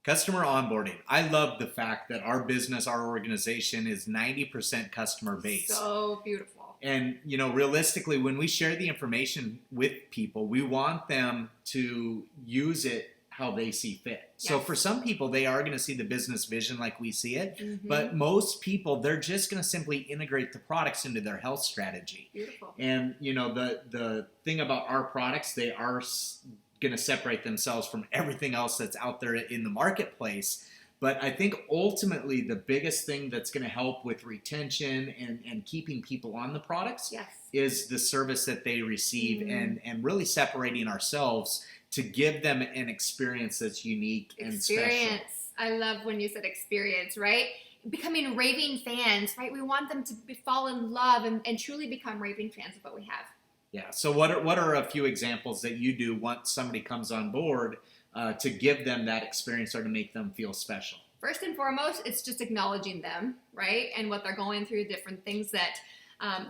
Customer onboarding. I love the fact that our business, our organization is 90% customer based. So beautiful. And, realistically, when we share the information with people, we want them to use it how they see fit. Yes. So for some people, they are going to see the business vision like we see it. Mm-hmm. But most people, they're just going to simply integrate the products into their health strategy. Beautiful. And, the thing about our products, they are going to separate themselves from everything else that's out there in the marketplace. But I think ultimately the biggest thing that's going to help with retention and keeping people on the products is the service that they receive and really separating ourselves to give them an experience that's unique and special. I love when you said experience, right? Becoming raving fans, right? We want them to fall in love and truly become raving fans of what we have. Yeah. So what are a few examples that you do once somebody comes on board to give them that experience or to make them feel special? First and foremost, it's just acknowledging them, right? And what they're going through, different things that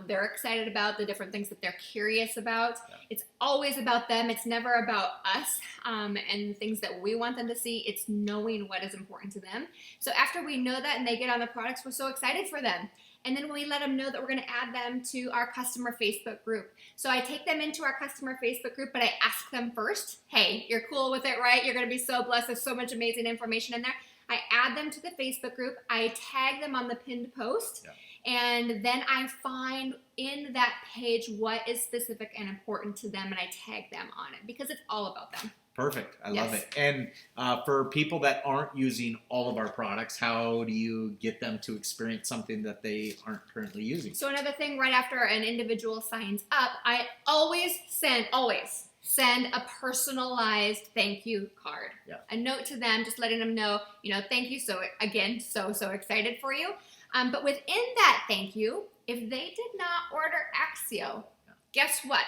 they're excited about, the different things that they're curious about. Yeah. It's always about them. It's never about us and things that we want them to see. It's knowing what is important to them. So after we know that and they get on the products, we're so excited for them. And then we let them know that we're going to add them to our customer Facebook group. So I take them into our customer Facebook group, but I ask them first, hey, you're cool with it, right? You're going to be so blessed. There's so much amazing information in there. I add them to the Facebook group. I tag them on the pinned post. Yeah. And then I find in that page what is specific and important to them, and I tag them on it because it's all about them. Perfect. I love it. And for people that aren't using all of our products, how do you get them to experience something that they aren't currently using? So another thing, right after an individual signs up, I always send a personalized thank you card. Yeah. A note to them, just letting them know, thank you. So again, so excited for you. But within that thank you, if they did not order Axio, guess what?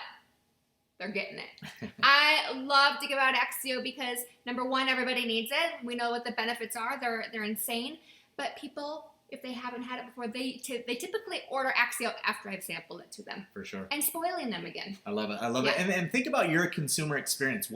They're getting it. I love to give out Axio because, number one, everybody needs it. We know what the benefits are. They're insane. But people, if they haven't had it before, they typically order Axio after I've sampled it to them. For sure. And spoiling them again. I love it. And think about your consumer experience.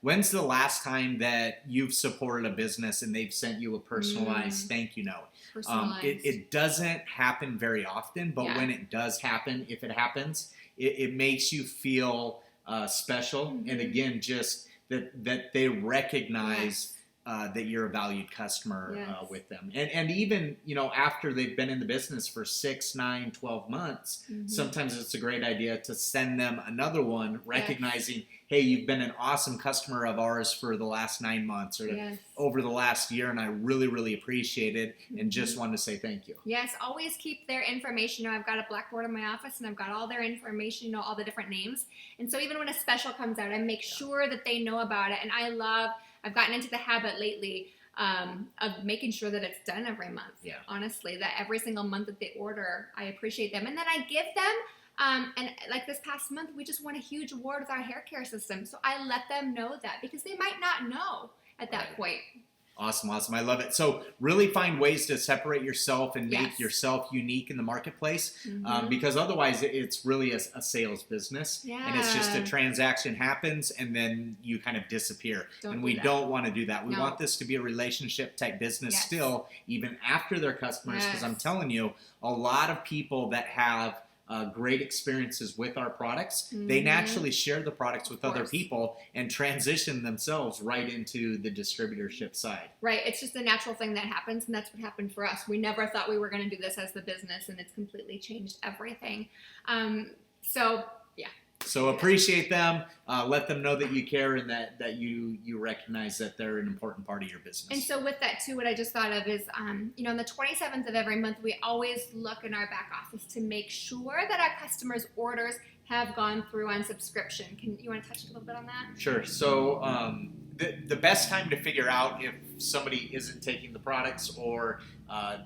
When's the last time that you've supported a business and they've sent you a personalized thank you note? Personalized. It doesn't happen very often, but when it does happen, if it happens, it makes you feel special. Mm-hmm. And again, just that they recognize that you're a valued customer with them. And even, after they've been in the business for 6, 9, 12 months, sometimes it's a great idea to send them another one recognizing, hey, you've been an awesome customer of ours for the last 9 months or over the last year, and I really, really appreciate it and just wanted to say thank you. Yes, always keep their information. I've got a blackboard in my office, and I've got all their information, all the different names. And so even when a special comes out, I make sure that they know about it. And I've gotten into the habit lately of making sure that it's done every month. Yeah. Honestly, that every single month that they order, I appreciate them. And then I give them, and like this past month, we just won a huge award with our hair care system. So I let them know that because they might not know at that point. Awesome. I love it. So really find ways to separate yourself and make yourself unique in the marketplace because otherwise it's really a sales business and it's just a transaction happens and then you kind of disappear. We don't want to do that. We want this to be a relationship type business still, even after they're customers, because I'm telling you, a lot of people that have great experiences with our products, they naturally share the products with other people and transition themselves right into the distributorship side. Right. It's just a natural thing that happens, and that's what happened for us. We never thought we were going to do this as the business, and it's completely changed everything. So appreciate them, let them know that you care and that you recognize that they're an important part of your business. And so with that too, what I just thought of is, on the 27th of every month, we always look in our back office to make sure that our customers' orders have gone through on subscription. You want to touch a little bit on that? Sure. So the best time to figure out if somebody isn't taking the products or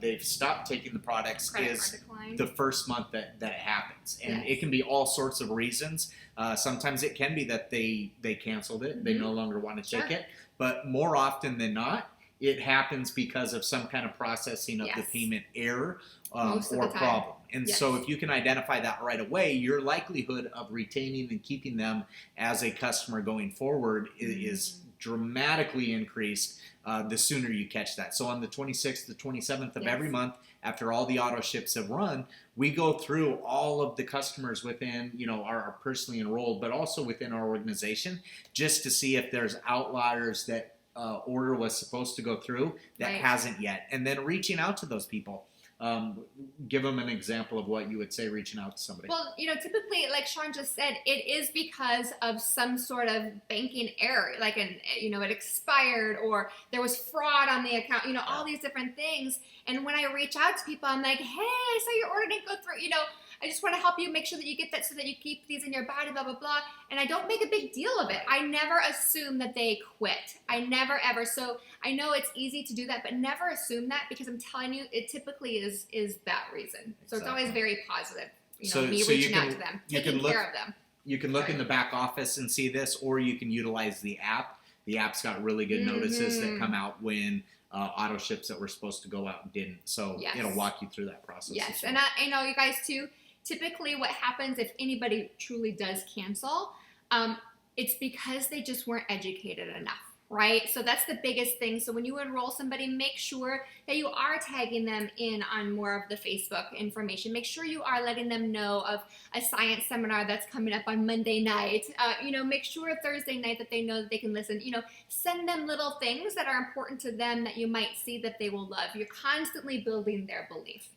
they've stopped taking the products is the first month that it happens. And it can be all sorts of reasons. Sometimes it can be that they canceled it. They no longer want to take it. But more often than not, it happens because of some kind of processing of the payment error or problem. And so if you can identify that right away, your likelihood of retaining and keeping them as a customer going forward is dramatically increased the sooner you catch that. So on the 26th, the 27th of every month, after all the auto ships have run, we go through all of the customers within, are personally enrolled, but also within our organization, just to see if there's outliers that order was supposed to go through that hasn't yet. And then reaching out to those people. Give them an example of what you would say reaching out to somebody. Well, typically, like Shawn just said, it is because of some sort of banking error, like it expired or there was fraud on the account, all these different things. And when I reach out to people, I'm like, hey, I saw your order didn't go through, I just want to help you make sure that you get that so that you keep these in your body, blah, blah, blah. And I don't make a big deal of it. I never assume that they quit. I never, ever. So I know it's easy to do that, but never assume that, because I'm telling you, it typically is that reason. So it's always very positive, me reaching out to them, taking care of them. You can look in the back office and see this, or you can utilize the app. The app's got really good notices that come out when auto ships that were supposed to go out didn't. So it'll walk you through that process. Yes, and I know you guys too. Typically what happens if anybody truly does cancel, it's because they just weren't educated enough, right? So that's the biggest thing. So when you enroll somebody, make sure that you are tagging them in on more of the Facebook information. Make sure you are letting them know of a science seminar that's coming up on Monday night. Make sure Thursday night that they know that they can listen. Send them little things that are important to them that you might see that they will love. You're constantly building their belief.